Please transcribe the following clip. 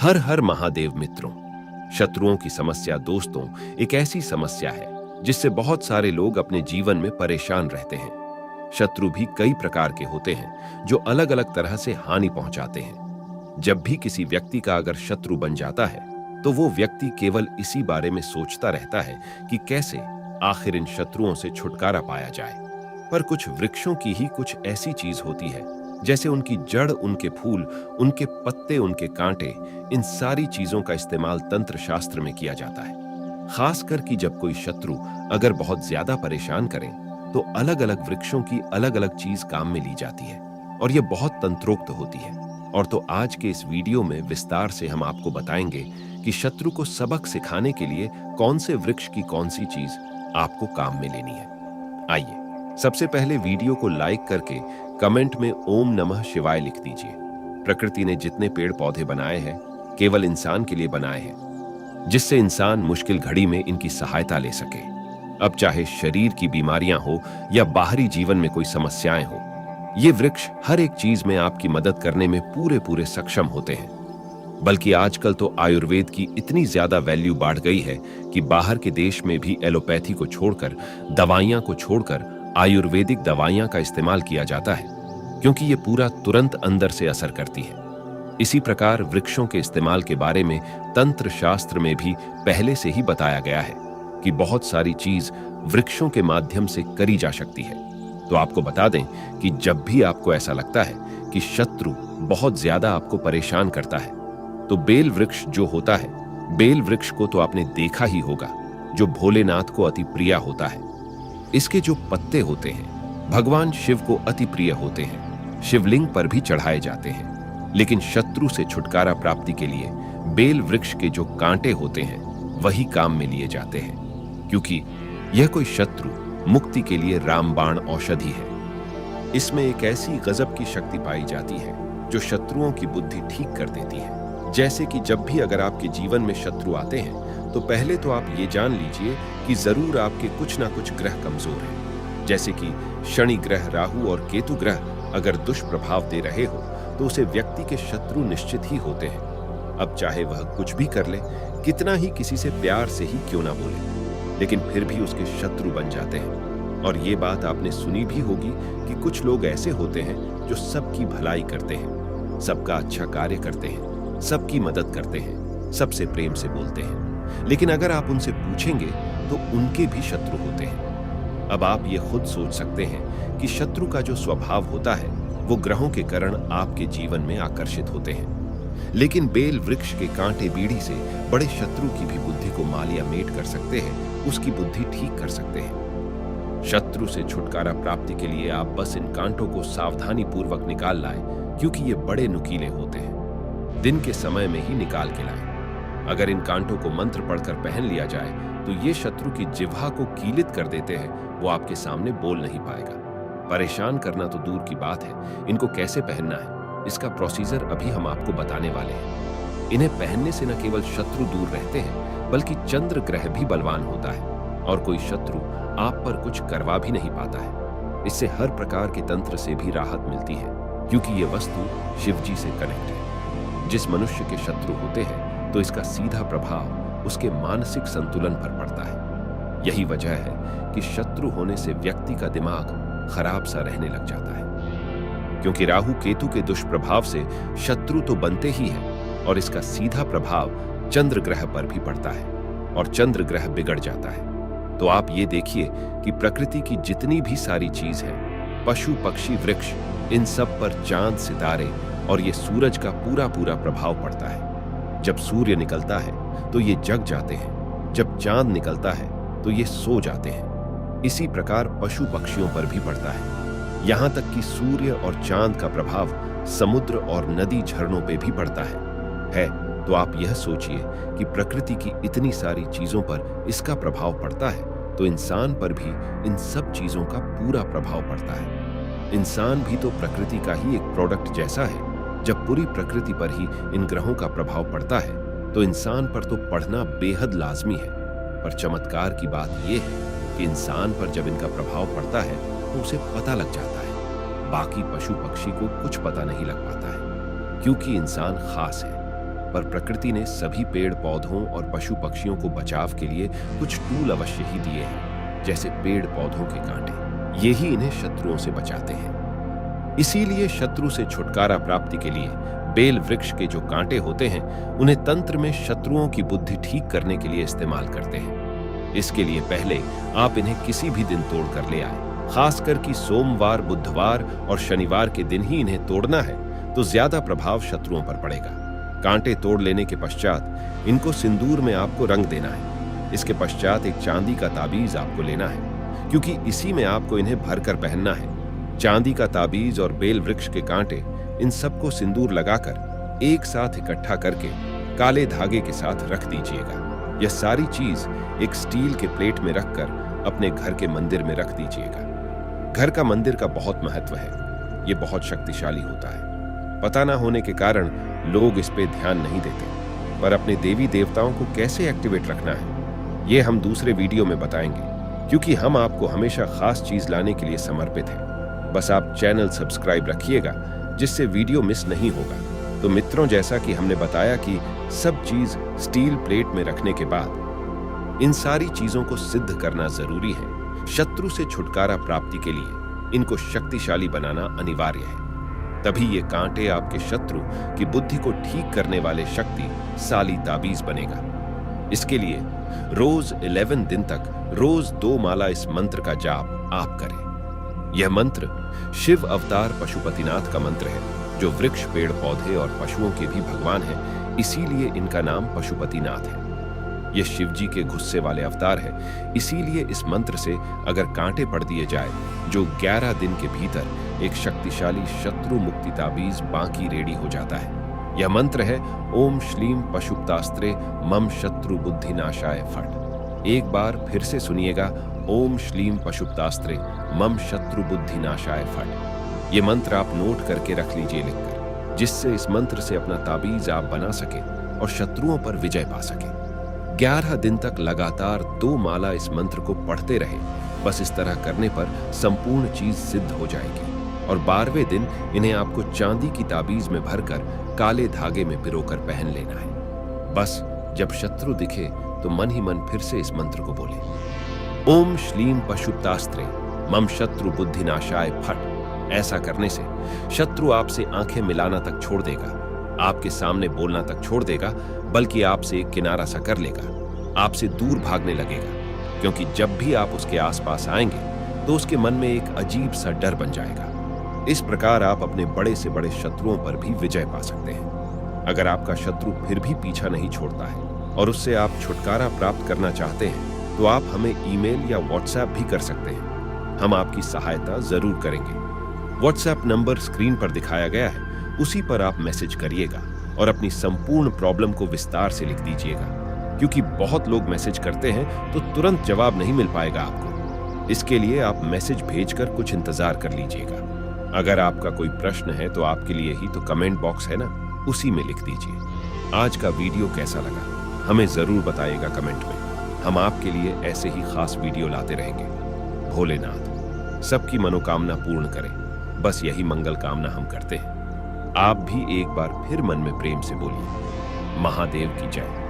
हर हर महादेव मित्रों। शत्रुओं की समस्या दोस्तों एक ऐसी समस्या है जिससे बहुत सारे लोग अपने जीवन में परेशान रहते हैं। शत्रु भी कई प्रकार के होते हैं जो अलग अलग तरह से हानि पहुंचाते हैं। जब भी किसी व्यक्ति का अगर शत्रु बन जाता है तो वो व्यक्ति केवल इसी बारे में सोचता रहता है कि कैसे आखिर इन शत्रुओं से छुटकारा पाया जाए। पर कुछ वृक्षों की ही कुछ ऐसी चीज होती है, जैसे उनकी जड़, उनके फूल, उनके पत्ते, उनके कांटे, इन सारी चीजों का इस्तेमाल तंत्र शास्त्र में किया जाता है। खासकर कि जब कोई शत्रु अगर बहुत ज्यादा परेशान करें तो अलग अलग वृक्षों की अलग अलग चीज काम में ली जाती है और यह बहुत तंत्रोक्त होती है। और तो आज के इस वीडियो में विस्तार से हम आपको बताएंगे कि शत्रु को सबक सिखाने के लिए कौन से वृक्ष की कौन सी चीज आपको काम में लेनी है। आइए सबसे पहले वीडियो को लाइक करके कमेंट में ओम नमः शिवाय लिख दीजिए। प्रकृति ने जितने पेड़ पौधे बनाए हैं केवल इंसान के लिए बनाए हैं, जिससे इंसान मुश्किल घड़ी में इनकी सहायता ले सके। अब चाहे शरीर की बीमारियां हो या बाहरी जीवन में कोई समस्याएं हो, ये वृक्ष हर एक चीज में आपकी मदद करने में पूरे पूरे सक्षम होते हैं। बल्कि आजकल तो आयुर्वेद की इतनी ज्यादा वैल्यू बढ़ गई है कि बाहर के देश में भी एलोपैथी को छोड़कर, दवाइयां को छोड़कर आयुर्वेदिक दवाइयां का इस्तेमाल किया जाता है, क्योंकि ये पूरा तुरंत अंदर से असर करती है। इसी प्रकार वृक्षों के इस्तेमाल के बारे में तंत्र शास्त्र में भी पहले से ही बताया गया है कि बहुत सारी चीज वृक्षों के माध्यम से करी जा सकती है। तो आपको बता दें कि जब भी आपको ऐसा लगता है कि शत्रु बहुत ज्यादा आपको परेशान करता है, तो बेल वृक्ष जो होता है, बेल वृक्ष को तो आपने देखा ही होगा, जो भोलेनाथ को अति प्रिय होता है। इसके जो पत्ते होते हैं भगवान शिव को अति प्रिय होते हैं, शिवलिंग पर भी चढ़ाए जाते हैं। लेकिन शत्रु से छुटकारा प्राप्ति के लिए बेल वृक्ष के जो कांटे होते हैं वही काम में लिए जाते हैं, क्योंकि यह कोई शत्रु मुक्ति के लिए रामबाण औषधि है। इसमें एक ऐसी गजब की शक्ति पाई जाती है जो शत्रुओं की बुद्धि ठीक कर देती है। जैसे कि जब भी अगर आपके जीवन में शत्रु आते हैं तो पहले तो आप ये जान लीजिए कि जरूर आपके कुछ ना कुछ ग्रह कमजोर हैं। जैसे कि शनि ग्रह, राहु और केतु ग्रह अगर दुष्प्रभाव दे रहे हो तो उसे व्यक्ति के शत्रु निश्चित ही होते हैं। अब चाहे वह कुछ भी कर ले, कितना ही किसी से प्यार से ही क्यों ना बोले, लेकिन फिर भी उसके शत्रु बन जाते हैं। और ये बात आपने सुनी भी होगी कि कुछ लोग ऐसे होते हैं जो सबकी भलाई करते हैं, सबका अच्छा कार्य करते हैं, सबकी मदद करते हैं, सबसे प्रेम से बोलते हैं, लेकिन अगर आप उनसे पूछेंगे तो उनके भी शत्रु होते हैं। अब आप ये खुद सोच सकते हैं कि शत्रु का जो स्वभाव होता है वो ग्रहों के कारण आपके जीवन में आकर्षित होते हैं। लेकिन बेल वृक्ष के कांटे बीड़ी से बड़े शत्रु की भी बुद्धि को मालिया मेट कर सकते हैं, उसकी बुद्धि ठीक कर सकते हैं। शत्रु से छुटकारा प्राप्ति के लिए आप बस इन कांटों को सावधानी पूर्वक निकाल लाएं, क्योंकि ये बड़े नुकीले होते हैं। दिन के समय में ही निकाल के लाएं। अगर इन कांटों को मंत्र पढ़कर पहन लिया जाए तो ये शत्रु की जिह्वा को कीलित कर देते हैं, वो आपके सामने बोल नहीं पाएगा। परेशान करना तो दूर की बात है, इनको कैसे पहनना है इसका प्रोसीजर अभी हम आपको बताने वाले हैं। इन्हें पहनने से न केवल शत्रु दूर रहते हैं, बल्कि चंद्र ग्रह भी बलवान होता है और कोई शत्रु आप पर कुछ करवा भी नहीं पाता है। इससे हर प्रकार के तंत्र से भी राहत मिलती है, क्योंकि ये वस्तु शिवजी से कनेक्ट है। जिस मनुष्य के शत्रु होते हैं तो इसका सीधा प्रभाव उसके मानसिक संतुलन पर पड़ता है। यही वजह है कि शत्रु होने से व्यक्ति का दिमाग खराब सा रहने लग जाता है, क्योंकि राहु केतु के दुष्प्रभाव से शत्रु तो बनते ही हैं और इसका सीधा प्रभाव चंद्र ग्रह पर भी पड़ता है और चंद्र ग्रह बिगड़ जाता है। तो आप ये देखिए कि प्रकृति की जितनी भी सारी चीज है, पशु पक्षी वृक्ष, इन सब पर चांद, सितारे और ये सूरज का पूरा पूरा प्रभाव पड़ता है। जब सूर्य निकलता है तो ये जग जाते हैं, जब चांद निकलता है तो ये सो जाते हैं। इसी प्रकार पशु पक्षियों पर भी पड़ता है। यहाँ तक कि सूर्य और चांद का प्रभाव समुद्र और नदी, झरनों पे भी पड़ता है। तो आप यह सोचिए कि प्रकृति की इतनी सारी चीजों पर इसका प्रभाव पड़ता है, तो इंसान पर भी इन सब चीजों का पूरा प्रभाव पड़ता है। इंसान भी तो प्रकृति का ही एक प्रोडक्ट जैसा है। जब पूरी प्रकृति पर ही इन ग्रहों का प्रभाव पड़ता है तो इंसान पर तो पढ़ना बेहद लाजमी है। पर चमत्कार की बात यह है कि इंसान पर जब इनका प्रभाव पड़ता है तो उसे पता लग जाता है। बाकी पशु पक्षी को कुछ पता नहीं लग पाता है, क्योंकि इंसान खास है। पर प्रकृति ने सभी पेड़ पौधों और पशु पक्षियों को बचाव के लिए कुछ टूल अवश्य ही दिए हैं, जैसे पेड़ पौधों के कांटे। ये ही इन्हें शत्रुओं से बचाते हैं। इसीलिए शत्रु से छुटकारा प्राप्ति के लिए बेल वृक्ष के जो कांटे होते हैं, उन्हें तंत्र में शत्रुओं की बुद्धि ठीक करने के लिए इस्तेमाल करते हैं। इसके लिए पहले आप इन्हें किसी भी दिन तोड़ कर ले आए। खासकर कि सोमवार, बुधवार और शनिवार के दिन ही इन्हें तोड़ना है, तो ज्यादा प्रभाव शत्रुओं पर पड़ेगा। कांटे तोड़ लेने के पश्चात इनको सिंदूर में आपको रंग देना है। इसके पश्चात एक चांदी का ताबीज आपको लेना है, क्योंकि इसी में आपको इन्हें भरकर पहनना है। चांदी का ताबीज और बेल वृक्ष के कांटे, इन सबको सिंदूर लगाकर एक साथ इकट्ठा करके काले धागे के साथ रख दीजिएगा। यह सारी चीज एक स्टील के प्लेट में रखकर अपने घर के मंदिर में रख दीजिएगा। घर का मंदिर का बहुत महत्व है। ये बहुत शक्तिशाली होता है। पता ना होने के कारण लोग इस पे ध्यान नहीं देते, पर अपने देवी देवताओं को कैसे एक्टिवेट रखना है, ये हम दूसरे वीडियो में बताएंगे, क्योंकि हम आपको हमेशा खास चीज लाने के लिए समर्पित हैं। बस आप चैनल सब्सक्राइब रखिएगा, जिससे वीडियो मिस नहीं होगा। तो मित्रों, जैसा कि हमने बताया कि सब चीज स्टील प्लेट में रखने के बाद इन सारी चीजों को सिद्ध करना जरूरी है। शत्रु से छुटकारा प्राप्ति के लिए इनको शक्तिशाली बनाना अनिवार्य है। तभी ये कांटे आपके शत्रु की बुद्धि को ठीक करने वाले शक्तिशाली ताबीज बनेगा। इसके लिए रोज 11 दिन तक रोज 2 माला इस मंत्र का जाप आप करें। यह मंत्र शिव अवतार पशुपतिनाथ का मंत्र है, जो वृक्ष, पेड़ पौधे और पशुओं के भी भगवान हैं, इसीलिए इनका नाम पशुपतिनाथ है। यह शिव जी के गुस्से वाले अवतार है। इसीलिए इस मंत्र से अगर कांटे पड़ दिए जाए, जो 11 दिन के भीतर एक शक्तिशाली शत्रु मुक्ति ताबीज बाकी रेडी हो जाता है। यह मंत्र है ओम श्लीम पशुपतास्त्रे मम शत्रु बुद्धि नाशाय फट। एक बार फिर से सुनिएगा, ओम श्लीम पशुपतास्त्रे मम शत्रु बुद्धि नाशाय फट। ये मंत्र आप नोट करके रख लीजिए लिखकर, जिससे इस मंत्र से अपना ताबीज आप बना सके और शत्रुओं पर विजय पा सके। 11 दिन तक लगातार 2 माला इस मंत्र को पढ़ते रहे। बस इस तरह करने पर संपूर्ण चीज सिद्ध हो जाएगी। और 12वें दिन इन्हें आपको चांदी की ताबीज में भरकर काले धागे में पिरोकर पहन लेना है। बस जब शत्रु दिखे तो मन ही मन फिर से इस मंत्र को बोले, ओम श्लीम पशुपतास्त्रे मम शत्रु बुद्धि नाशाय फट। ऐसा करने से शत्रु आपसे आंखें मिलाना तक छोड़ देगा, आपके सामने बोलना तक छोड़ देगा, बल्कि आपसे एक किनारा सा कर लेगा, आपसे दूर भागने लगेगा। क्योंकि जब भी आप उसके आसपास आएंगे तो उसके मन में एक अजीब सा डर बन जाएगा। इस प्रकार आप अपने बड़े से बड़े शत्रुओं पर भी विजय पा सकते हैं। अगर आपका शत्रु फिर भी पीछा नहीं छोड़ता है और उससे आप छुटकारा प्राप्त करना चाहते हैं, तो आप हमें ईमेल या व्हाट्सएप भी कर सकते हैं। हम आपकी सहायता जरूर करेंगे। व्हाट्सएप नंबर स्क्रीन पर दिखाया गया है, उसी पर आप मैसेज करिएगा और अपनी संपूर्ण प्रॉब्लम को विस्तार से लिख दीजिएगा, क्योंकि बहुत लोग मैसेज करते हैं तो तुरंत जवाब नहीं मिल पाएगा आपको। इसके लिए आप मैसेज भेजकर कुछ इंतजार कर लीजिएगा। अगर आपका कोई प्रश्न है तो आपके लिए ही तो कमेंट बॉक्स है ना, उसी में लिख दीजिए। आज का वीडियो कैसा लगा हमें जरूर बताइएगा कमेंट में। हम आपके लिए ऐसे ही खास वीडियो लाते रहेंगे। भोलेनाथ सबकी मनोकामना पूर्ण करें, बस यही मंगल कामना हम करते हैं। आप भी एक बार फिर मन में प्रेम से बोलिए, महादेव की जय।